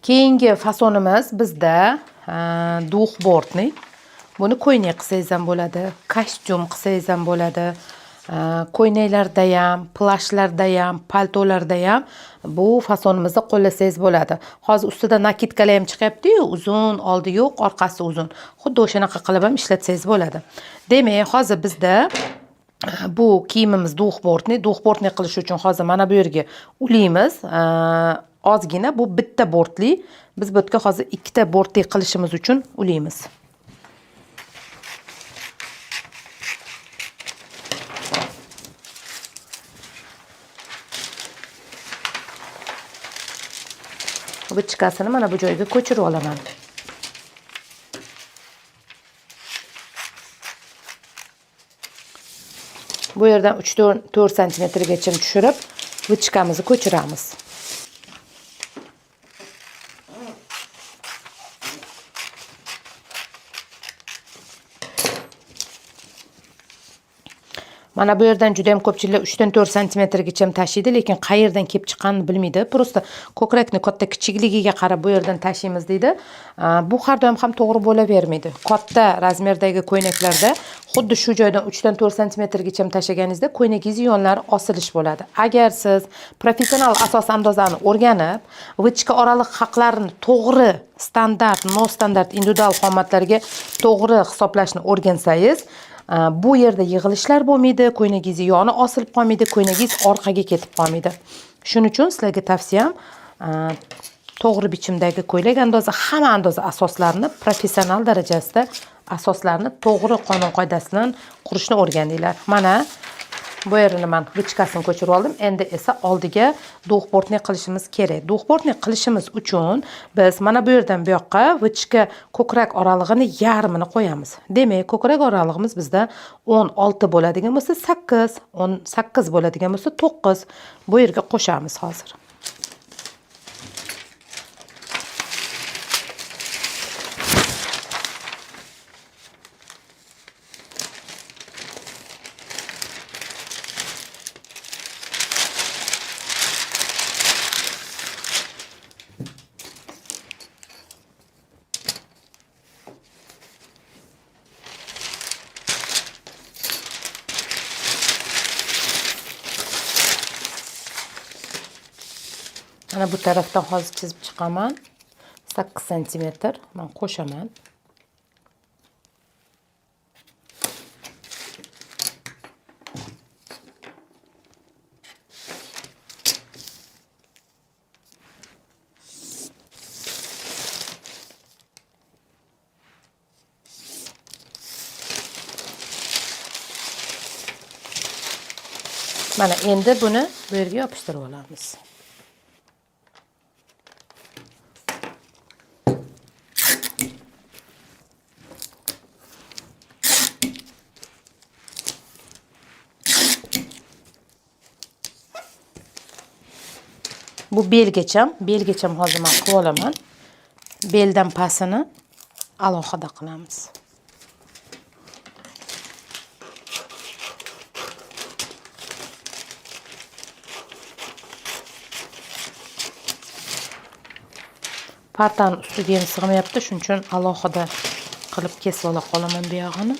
Keyingi fasonimiz bizda duxbortni. Buni ko'ynak qilsangiz ham bo'ladi, kostyum qilsangiz ham bo'ladi. Ko'ynaklarda ham, plashlarda ham, paltolarda ham bu fasonimizni qo'llasangiz bo'ladi. Hozir ustida nakidkalar ham chiqyapti-yu, uzun, oldi yo'q, orqasi uzun. Xuddi o'shanaqa qilib ham ishlatsangiz bo'ladi. Demak, hozir bizda bu kiyimimiz duxbortni qilish uchun hozir mana bu yerga ulaymiz. Ozgina bu bitta bortli. Biz bu yerga hozir ikkita bortli qilishimiz uchun ulaymiz. Bichkasini mana bu joyga ko'chirib olaman. Bu yerdan 3-4 santimetrgacha tushirib, bichkamizni ko'chiramiz. Mana bu yerdan juda ham ko'pchilik 3-4 santimetrgacha tashiydi, lekin qayerdan kelib chiqqanini bilmaydi. Prosta ko'krakni katta kichikligiga qarab bu yerdan tashiymiz deydi. Bu har doim ham to'g'ri bo'lavermaydi. Katta razmerdagi ko'ynaklarda xuddi shu joydan 3-4 santimetrgacha tashaganingizda ko'ynagingiz yonlari osilish bo'ladi. Agar siz professional asos andozani o'rganib, vichka oraliq haqlarini to'g'ri standart, nostandart, individual qomatlarga to'g'ri hisoblashni o'rgansangiz, bu yerda yig'ilishlar bo'lmaydi, ko'ynagingiz yoni osilib qolmaydi, ko'ynagingiz orqaga ketib qolmaydi. Shuning uchun sizlarga tavsiyam to'g'ri bichimdagi ko'ylak andozi, hamma andoza asoslarini professional darajasida asoslarni to'g'ri qonun qoidasidan qurishni o'rganinglar. Mana bu yerini men vichkasini ko'chirib oldim. Endi esa oldiga duxbortni qilishimiz kerak. Duxbortni qilishimiz uchun biz mana bu yerdan bu yoqqa vichka ko'krak oralig'ini yarmini qo'yamiz. Demak, ko'krak oralig'imiz bizda 16 bo'ladigan bo'lsa 8, 18 bo'ladigan bo'lsa 9. Bu yerga qo'shamiz hozir. Mana bu tarafdan hozir chizib chiqaman. 8 santimetr men qo'shaman. Mana endi buni bu yerga yopishtirib olamiz. Bu belgacham hozir men qilib olaman. Beldan pasini alohida qilamiz. Partani ustiga ham sig'mayapti, shuning uchun alohida qilib kesib ola qolaman bu yog'ini.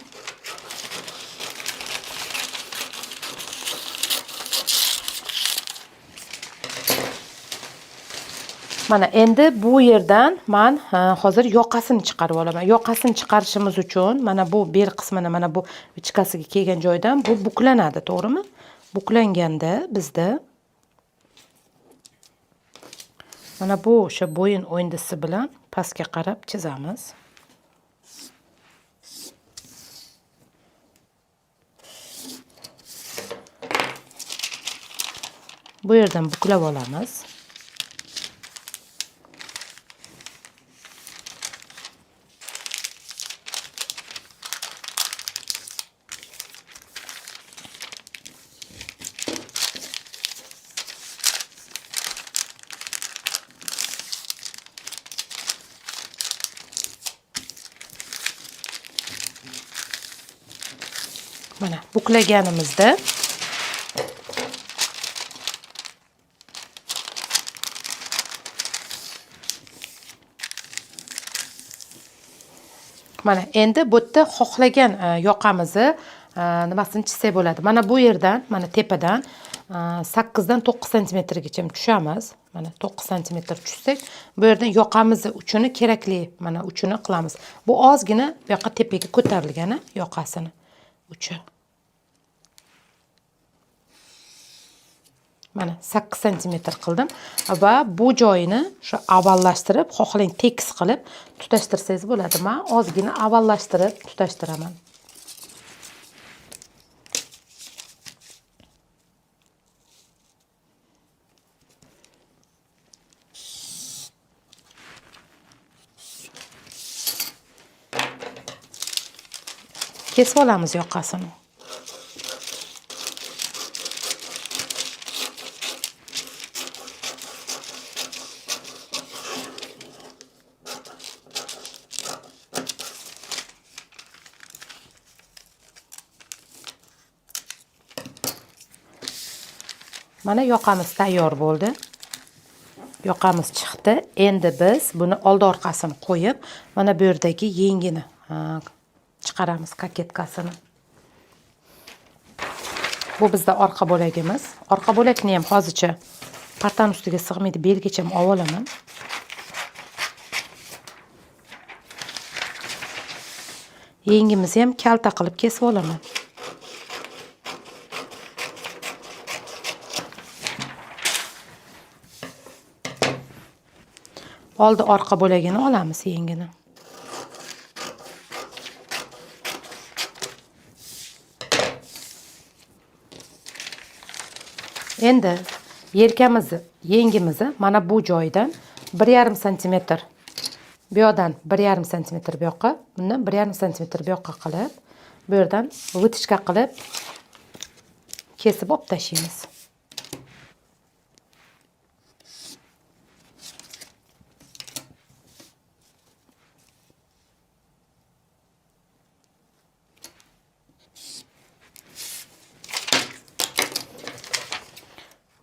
Mana endi bu yerdan men hozir yoqasini chiqarib olaman. Yoqasini chiqarishimiz uchun mana bu bel qismini mana bu vichkasiga kelgan joydan bu buklanadi, to'g'rimi? Buklanganda bizda mana bu o'sha bo'yin o'yindisi bilan pastga qarab chizamiz. Bu yerdan buklab olamiz. Mana buklaganimizda Mana endi bu yerda xohlagan yoqamizni nimasini chizsak bo'ladi. Mana bu yerdan, mana tepadan 8 dan 9 santimetrgacha tushamiz. Mana 9 santimetr tushsak, bu yerdan yoqamizni uchini kerakli, mana uchini qilamiz. Bu ozgina bu yoqqa tepaga ko'tarilgan yoqasini uchi. Mana 8 santimetr qildim va bu joyini shu avvallashtirib, xohlang tekis qilib tutashtirsangiz bo'ladi. Men ozgina avvallashtirib tutashtiraman. Kesib olamiz yoqasini. Mana yoqamiz tayyor bo'ldi. Yoqamiz chiqdi. Endi biz buni oldi orqasini qo'yib, mana bu yerdagi yengini chiqaramiz, koketkasini. Bu bizda orqa bo'lagimiz. Orqa bo'lakni ham hozircha partan ustiga sig'maydi, belgacha olib olaman. Yengimizni ham kalta qilib kesib olaman. Oldi orqa bo'lagini olamiz yengini. Endi yengimizni mana bu joydan 1,5 santimetr, bu yoqdan 1,5 santimetr bu yoqqa, bundan 1,5 santimetr bu yoqqa qilib, bu yerdan vitichka qilib kesib olib tashlaymiz.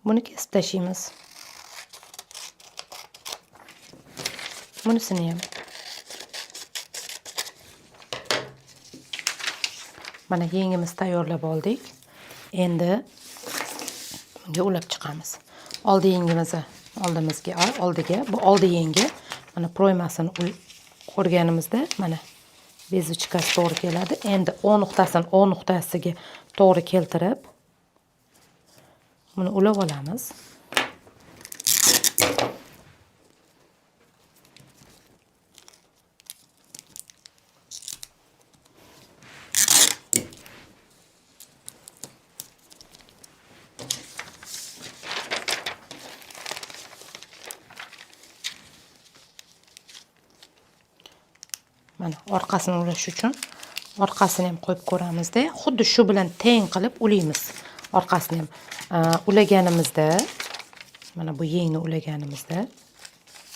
Buni kesib tashlaymiz. Bunisini ham. Mana yengimiz tayyorlab oldik. Endi bunga ulab chiqamiz. Oldi yengimizni oldiga, bu oldi yengi. Mana proymasini ko'rganimizda mana bezichkasi to'g'ri keladi. Endi O nuqtasini O nuqtasiga to'g'ri keltirib buni ulab olamiz. Mana orqasini ulash uchun orqasini ham qo'yib ko'ramizda, xuddi shu bilan teng qilib ulaymiz. Orqasini ham ulaganimizda, mana bu yengni ulaganimizda,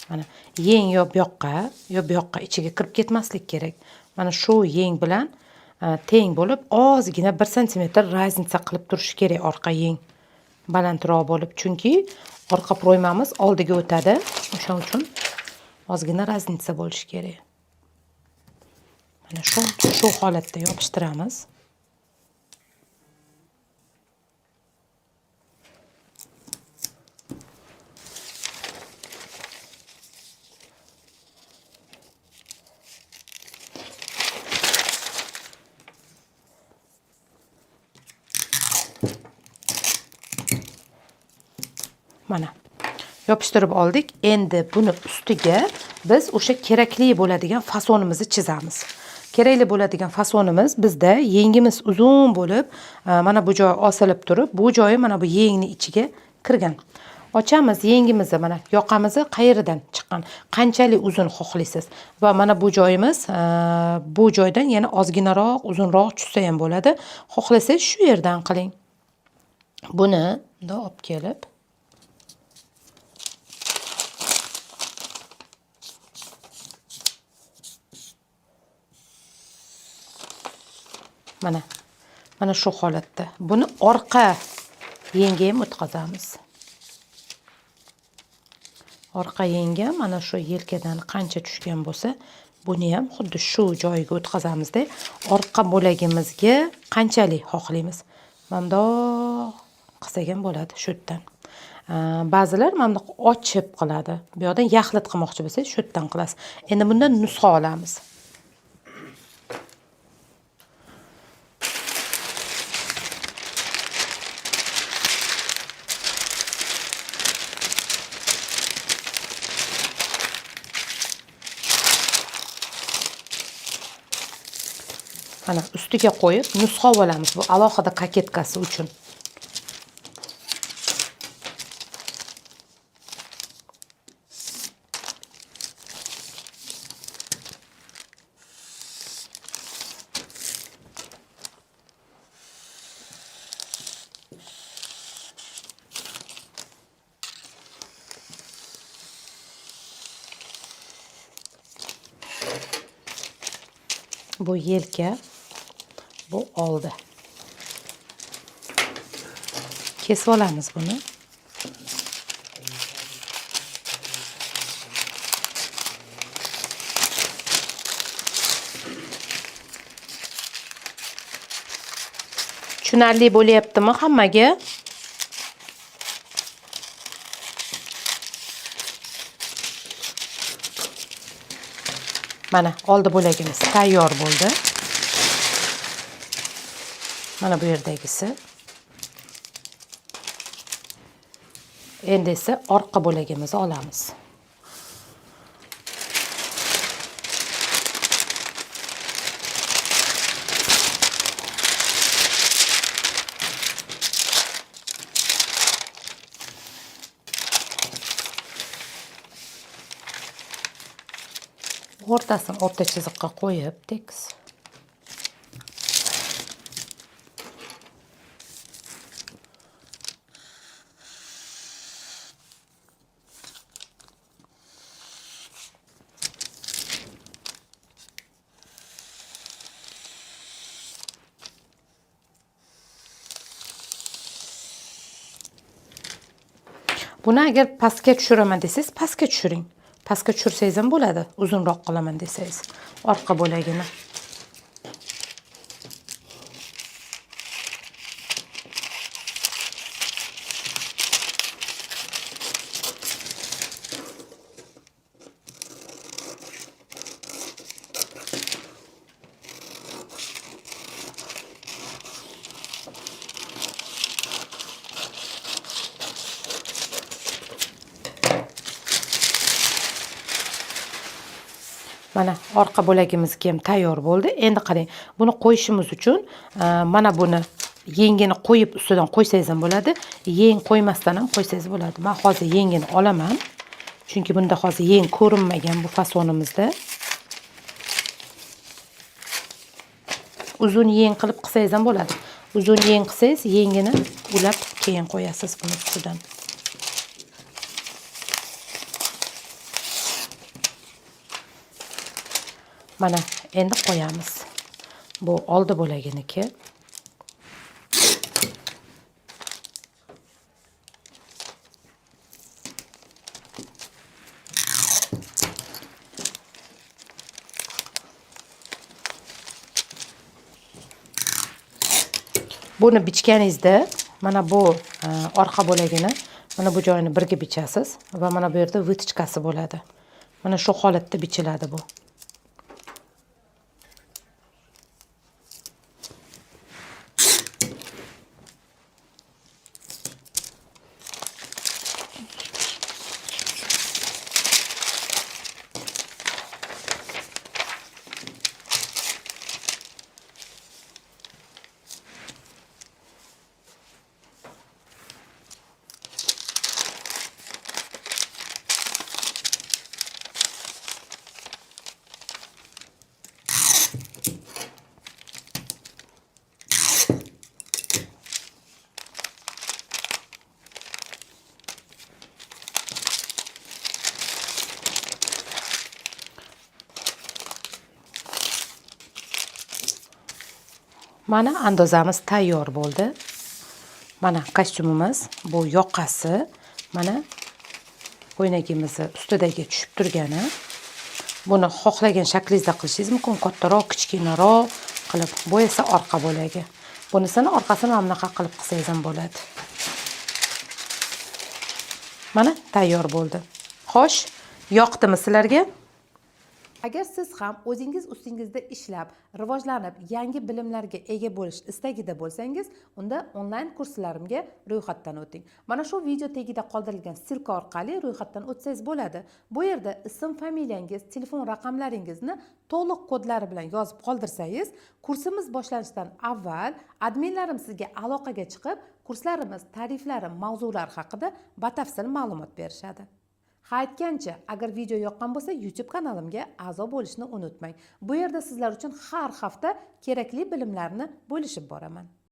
mana yeng yo bu yoqqa ichiga kirib ketmaslik kerak. Mana shu yeng bilan teng bo'lib, ozgina 1 santimetr raznica qilib turishi kerak orqa yeng. Balandroq bo'lib, chunki orqa proymamiz oldiga o'tadi. O'sha uchun ozgina raznica bo'lishi kerak. Mana shu holatda yopishtiramiz. Mana yopishtirib oldik. Endi buni ustiga biz o'sha kerakli bo'ladigan fasonimizni chizamiz. Kerakli bo'ladigan fasonimiz bizda yengimiz uzun bo'lib, mana bu joy osilib turib, bu joyi mana bu yengni ichiga kirgan. Ochamiz yengimizni, mana yoqamizni qayeridan chiqqan, qanchalik uzun xohlaysiz. Va mana bu joyimiz bu joydan yana ozginaroq, uzunroq tushsa ham bo'ladi. Xohlasangiz shu yerdan qiling. Buni bunday olib kelib mana shu holatda buni orqa yengiga ham o'tkazamiz. Orqa yengi mana shu yelkadan qancha tushgan bo'lsa, Buni ham xuddi shu joyiga o'tkazamizda, orqa bo'lagimizga qanchalik xohlaymiz. Bundoq qilsak ham bo'ladi shu yerdan. Ba'zilar mana ochib qiladi. Bu yoqdan yaxlit qilmoqchi bo'lsangiz, shu yerdan qilasiz. Endi bundan nusxa olamiz. Mana ustiga qo'yib nusxa olamiz. Bu alohida koketkasi uchun. Bu yelka, bu oldi. Kesib olamiz buni. Tushunarli bo'lyaptimi hammaga? Mana oldi bo'lagimiz tayyor bo'ldi. Mana bu yerdagisi. Endi esa orqa bo'lagimizni olamiz. O'rtasini o'rta chiziqqa qo'yib, tekis. Buni agar pastga tushiraman desangiz, pastga tushiring. Pastga tushirsangiz ham bo'ladi. Uzunroq qilaman desangiz, orqa bo'lagini. Mana orqa bo'lagimizga ham tayyor bo'ldi. Endi qarang, buni qo'yishimiz uchun mana buni yengini qo'yib ustidan qo'ysangiz ham bo'ladi, yeng qo'ymasdan ham qo'ysangiz bo'ladi. Men hozir yengini olaman. Chunki bunda hozir yeng ko'rinmagan bu fasonimizda. Uzun yeng qilib qilsangiz ham bo'ladi. Uzun yeng qilsangiz, yengini ulab keyin qo'yasiz buni ustidan. Mana endi qo'yamiz. Bu oldi bo'laginiki. Buni bichganingizda mana bu orqa bo'lagini mana bu joyini birga bichasiz va mana bu yerda vitichkasi bo'ladi. Mana shu holatda bichiladi bu. Mana andozamiz tayyor bo'ldi. Mana kostyumimiz, bu yoqasi, mana ko'ynagimizni ustidagi tushib turgani. Buni xohlagan shaklingizda qilishingiz mumkin, kattaroq, kichkinaroq qilib. Bu esa orqa bo'lagi. Bunisini orqasini mana bunaqa qilib qilsangiz ham bo'ladi. Mana tayyor bo'ldi. Xo'sh, yoqdimi sizlarga? Agar siz ham o'zingiz ustingizda ishlab, rivojlanib, yangi bilimlarga ega bo'lish istagida bo'lsangiz, unda onlayn kurslarimga ro'yxatdan o'ting. Mana shu video tagida qoldirilgan ssilka orqali ro'yxatdan o'tsangiz bo'ladi. Bu yerda ism, familiyangiz, telefon raqamlaringizni to'liq kodlari bilan yozib qoldirsangiz, kursimiz boshlanishidan avval adminlarim sizga aloqaga chiqib, kurslarimiz, tariflari, mavzular haqida batafsil ma'lumot berishadi. Ha, aytgancha, agar video yoqqan bo'lsa, YouTube kanalimga a'zo bo'lishni unutmang. Bu yerda sizlar uchun har hafta kerakli bilimlarni bo'lishib boraman.